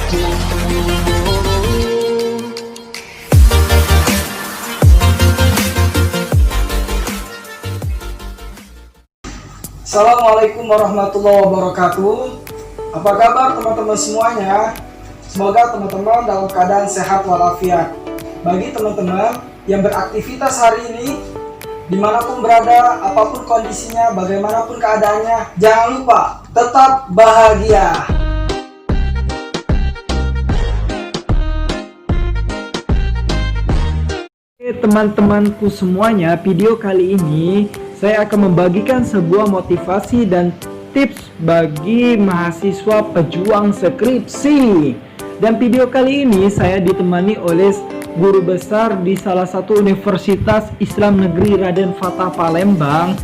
Assalamualaikum warahmatullahi wabarakatuh. Apa kabar teman-teman semuanya? Semoga teman-teman dalam keadaan sehat walafiat. Bagi teman-teman yang beraktivitas hari ini, dimanapun berada, apapun kondisinya, bagaimanapun keadaannya, jangan lupa tetap bahagia. Teman-temanku semuanya, video kali ini saya akan membagikan sebuah motivasi dan tips bagi mahasiswa pejuang skripsi. Dan video kali ini saya ditemani oleh guru besar di salah satu Universitas Islam Negeri Raden Fatah Palembang.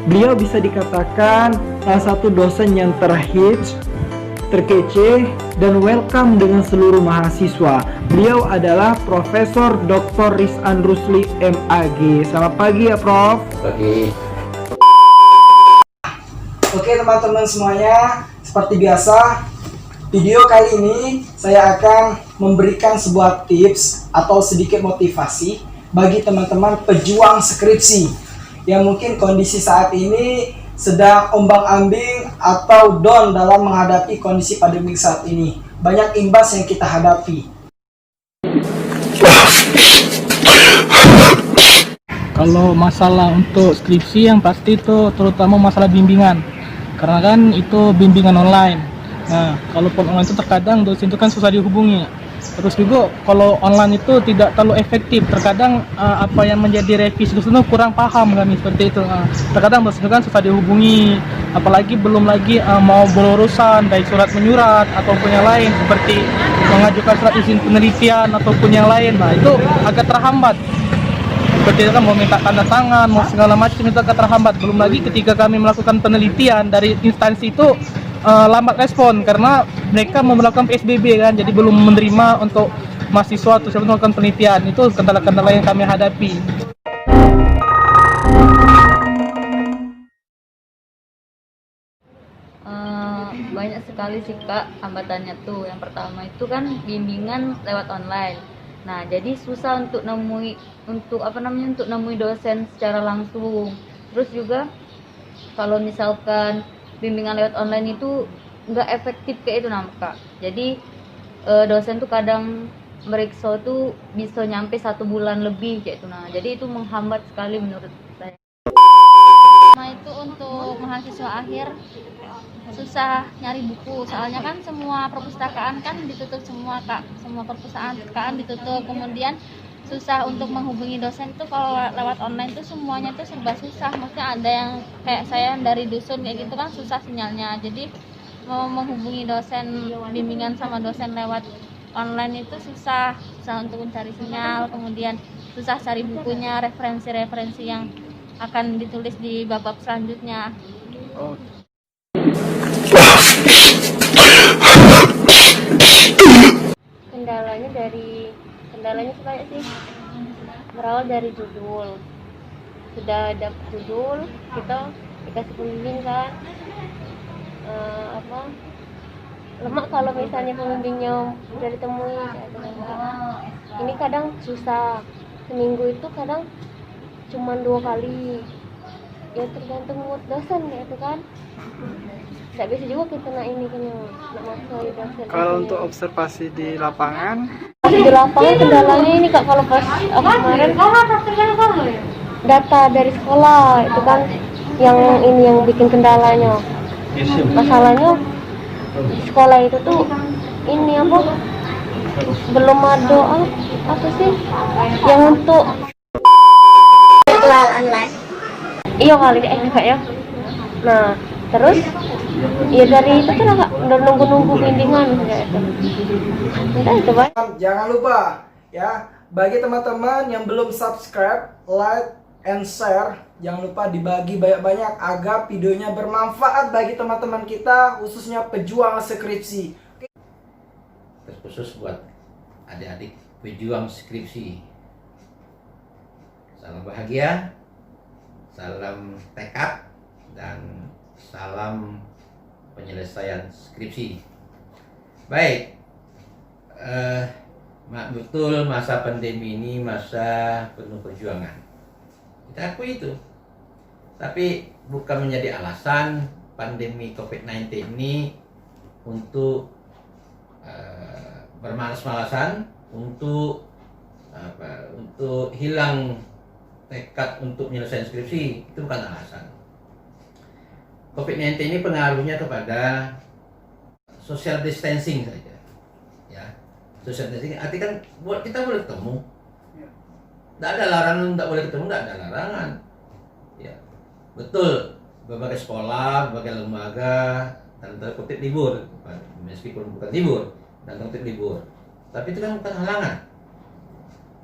Beliau bisa dikatakan salah satu dosen yang terhits, terkece, dan welcome dengan seluruh mahasiswa. Beliau adalah Profesor Dr. Rizan Rusli MAG. Selamat pagi ya Prof. Pagi. Oke teman-teman semuanya, seperti biasa video kali ini saya akan memberikan sebuah tips atau sedikit motivasi bagi teman-teman pejuang skripsi yang mungkin kondisi saat ini sedang ombang-ambing atau down dalam menghadapi kondisi pandemik saat ini. Banyak imbas yang kita hadapi. Kalau masalah untuk skripsi yang pasti itu terutama masalah bimbingan, karena kan itu bimbingan online. Nah, kalaupun online itu terkadang dosen itu kan susah dihubungi. Terus juga kalau online itu tidak terlalu efektif. Terkadang apa yang menjadi revisi dosen itu kurang paham kami seperti itu. Terkadang dosen itu kan susah dihubungi, apalagi belum lagi mau berurusan dari surat menyurat ataupun yang lain seperti mengajukan surat izin penelitian ataupun yang lain. Nah, itu agak terhambat. Seperti itu kan mau minta tanda tangan, mau segala macam itu agak terhambat. Belum lagi ketika kami melakukan penelitian dari instansi itu lambat respon karena mereka mau melakukan PSBB kan, jadi belum menerima untuk mahasiswa untuk melakukan penelitian. Itu kendala-kendala yang kami hadapi. Banyak sekali sih Kak hambatannya tuh. Yang pertama itu kan bimbingan lewat online. Nah, jadi susah untuk nemui dosen secara langsung. Terus juga kalau misalkan bimbingan lewat online itu nggak efektif kayak itu Kak. Jadi dosen tuh kadang meriksa tuh bisa nyampe 1 bulan lebih kayak itu. Nah, jadi itu menghambat sekali menurut saya. Nah, itu untuk mahasiswa akhir susah nyari buku, soalnya kan semua perpustakaan kan ditutup semua Kak, semua perpustakaan ditutup. Kemudian susah untuk menghubungi dosen itu kalau lewat online tuh semuanya tuh serba susah. Maksudnya ada yang kayak saya dari dusun kayak gitu kan susah sinyalnya, jadi mau menghubungi dosen bimbingan sama dosen lewat online itu susah untuk mencari sinyal. Kemudian susah cari bukunya, referensi-referensi yang akan ditulis di bab selanjutnya. Kendalanya sebanyak sih, berawal dari judul. Sudah dapat judul, kita dikasih pembimbing kan, lemak kalau misalnya pembimbingnya sudah ditemui. Ini kadang susah, seminggu itu kadang cuma 2 kali. Ya tergantung mood dosen gitu kan. Tidak bisa juga kita maksain dosen. Kalau untuk observasi di lapangan Kendalanya ini Kak, kalau pas kemarin data dari sekolah itu kan yang bikin kendalanya. Masalahnya di sekolah itu tuh belum ada apa sih yang untuk online. Iya kali Kak ya. Nah, terus ya dari itu kan udah nunggu bimbingan kayak itu. Udah itu Pak. jangan lupa ya, bagi teman-teman yang belum subscribe, like, and share, jangan lupa dibagi banyak-banyak agar videonya bermanfaat bagi teman-teman kita, khususnya pejuang skripsi. Terkhusus buat adik-adik pejuang skripsi. Salam bahagia, salam tekad, dan salam penyelesaian skripsi. Baik, betul masa pandemi ini masa penuh perjuangan. Kita akui itu. Tapi bukan menjadi alasan pandemi COVID-19 ini untuk bermalas-malasan, untuk hilang tekad untuk menyelesaikan skripsi. Itu bukan alasan. COVID-19 ini pengaruhnya kepada social distancing saja. Ya, social distancing artinya kan buat kita boleh ketemu. Tidak ada larangan, tidak boleh ketemu, tidak ada larangan. Ya, betul. Berbagai sekolah, berbagai lembaga, dan terkutip libur, meskipun bukan libur, dan terkutip libur. Tapi itu kan bukan halangan.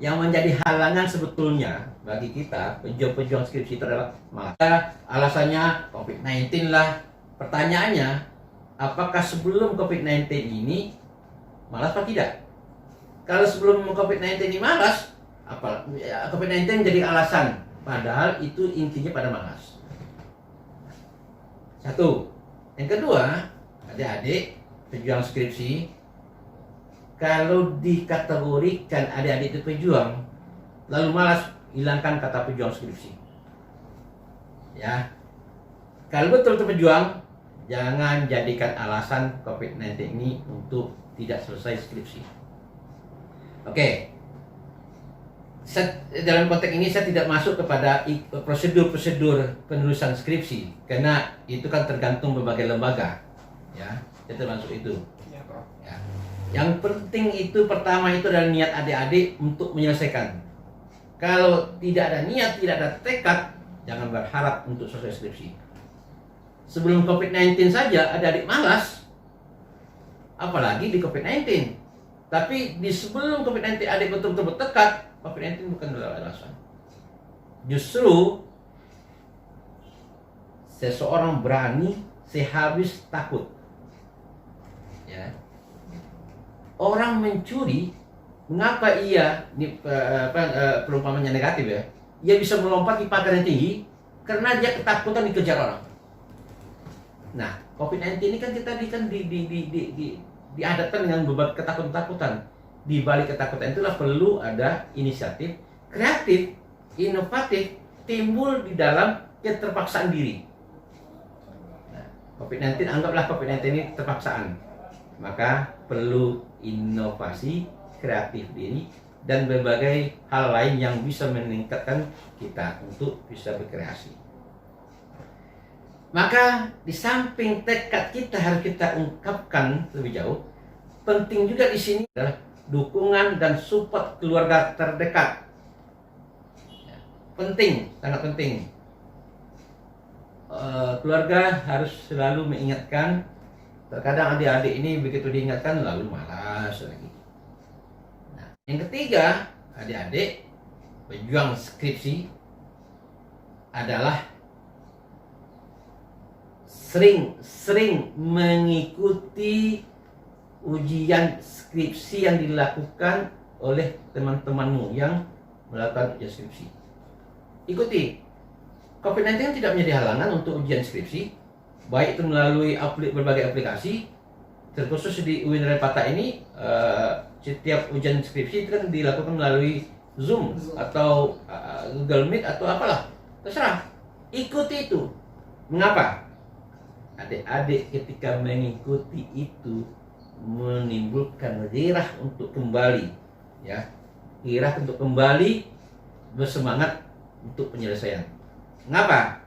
Yang menjadi halangan sebetulnya bagi kita pejuang-pejuang skripsi itu adalah maka alasannya COVID-19 lah. Pertanyaannya, apakah sebelum COVID-19 ini malas atau tidak? Kalau sebelum COVID-19 ini malas, COVID-19 jadi alasan, padahal itu intinya pada malas. Satu. Yang kedua, adik-adik pejuang skripsi, kalau dikategorikan adik-adik itu pejuang, lalu malas, hilangkan kata pejuang skripsi. Ya, kalau betul itu pejuang, jangan jadikan alasan COVID-19 ini untuk tidak selesai skripsi. Oke. Dalam konteks ini saya tidak masuk kepada prosedur-prosedur penulisan skripsi karena itu kan tergantung berbagai lembaga, ya. Saya termasuk itu. Ya. Yang penting itu pertama itu adalah niat adik-adik untuk menyelesaikan. Kalau tidak ada niat, tidak ada tekad, jangan berharap untuk selesai skripsi. Sebelum COVID-19 saja adik-adik malas, apalagi di COVID-19. Tapi di sebelum COVID-19 adik betul-betul bertekad, COVID-19 bukan alasan. Justru seseorang berani sehabis takut. Ya. Orang mencuri, mengapa ia perumpamannya negatif ya? Ia bisa melompat di pagar yang tinggi karena dia ketakutan dikejar orang. Nah, COVID-19 ini kan kita dihadapkan dengan berbagai ketakutan. Di balik ketakutan itulah perlu ada inisiatif kreatif, inovatif, timbul di dalam keterpaksaan diri. Nah, COVID-19, anggaplah COVID-19 ini terpaksaan, maka perlu inovasi, kreatif diri, dan berbagai hal lain yang bisa meningkatkan kita untuk bisa berkreasi. Maka di samping tekad kita harus kita ungkapkan lebih jauh, penting juga di sini adalah dukungan dan support keluarga terdekat. Penting, sangat penting. Keluarga harus selalu mengingatkan. Terkadang adik-adik ini begitu diingatkan lalu malas lagi. Nah, yang ketiga, adik-adik pejuang skripsi adalah sering mengikuti ujian skripsi yang dilakukan oleh teman-temanmu yang melakukan ujian skripsi. Ikuti. COVID-19 tidak menjadi halangan untuk ujian skripsi, baik itu melalui berbagai aplikasi. Terkhusus di UIN Pata ini, setiap ujian skripsi itu kan dilakukan melalui Zoom atau Google Meet atau apalah, terserah. Ikuti itu. Mengapa? Adik-adik ketika mengikuti itu menimbulkan gairah untuk kembali, ya, gairah untuk kembali bersemangat untuk penyelesaian. Mengapa?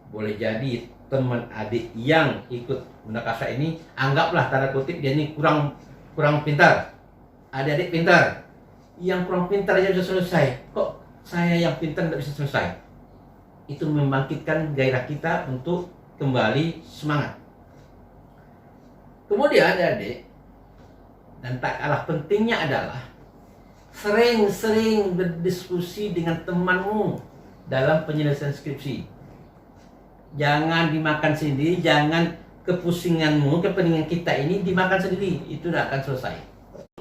Boleh jadi teman adik yang ikut Mundakasa ini, anggaplah tanda kutip dia ini kurang pintar. Adik-adik pintar, yang kurang pintar aja bisa selesai. Kok saya yang pintar tidak bisa selesai? Itu membangkitkan gairah kita untuk kembali semangat. Kemudian adik-adik, dan tak kalah pentingnya adalah sering-sering berdiskusi dengan temanmu dalam penyelesaian skripsi. Jangan dimakan sendiri, jangan kepusinganmu, kepentingan kita ini dimakan sendiri, itu tidak akan selesai.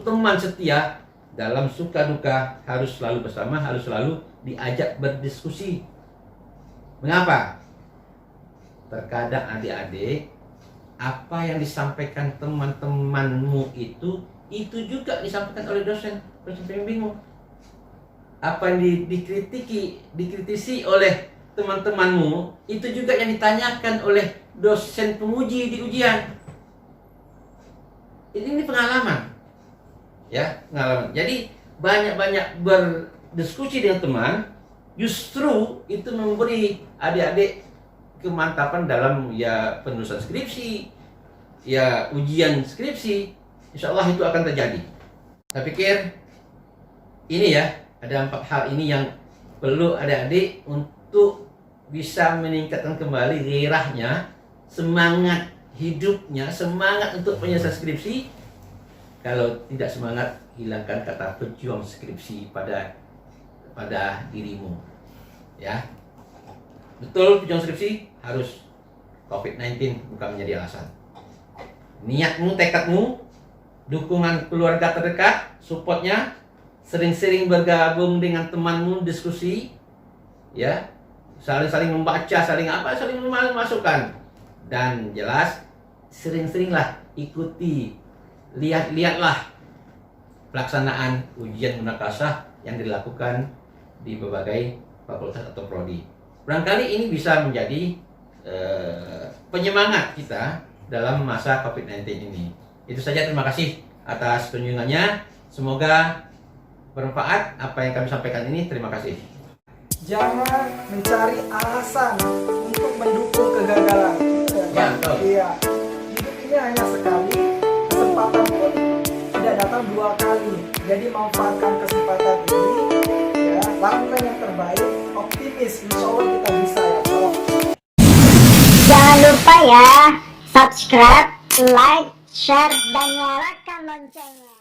Teman setia dalam suka duka harus selalu bersama, harus selalu diajak berdiskusi. Mengapa? Terkadang adik-adik, apa yang disampaikan teman-temanmu itu itu juga disampaikan oleh dosen pembimbingmu. Apa yang dikritisi oleh teman-temanmu, itu juga yang ditanyakan oleh dosen penguji di ujian. Ini pengalaman, ya, pengalaman. Jadi banyak-banyak berdiskusi dengan teman, justru itu memberi adik-adik kemantapan dalam ya penulisan skripsi, ya ujian skripsi. Insya Allah itu akan terjadi. Saya pikir ini ya, ada 4 hal ini yang perlu adik-adik untuk bisa meningkatkan kembali gairahnya, semangat hidupnya, semangat untuk penyelesaian skripsi. Kalau tidak semangat, hilangkan kata pejuang skripsi pada dirimu. Ya, betul, pejuang skripsi harus COVID-19 bukan menjadi alasan. Niatmu, tekadmu, dukungan keluarga terdekat, supportnya, sering-sering bergabung dengan temanmu, diskusi, ya, saling membaca, saling memasukkan, dan jelas sering-seringlah ikuti, lihatlah pelaksanaan ujian munakasah yang dilakukan di berbagai fakultas atau prodi. Barangkali ini bisa menjadi penyemangat kita dalam masa COVID-19 ini. Itu saja, terima kasih atas kunjungannya. Semoga bermanfaat apa yang kami sampaikan ini. Terima kasih. Jangan mencari alasan untuk mendukung kegagalan. Ya, betul. Iya. Hidup ini hanya sekali, kesempatan pun tidak datang 2 kali. Jadi manfaatkan kesempatan ini, ya, lakukan yang terbaik, optimis, insya Allah kita bisa ya. Jangan lupa ya, subscribe, like, share, dan nyalakan loncengnya.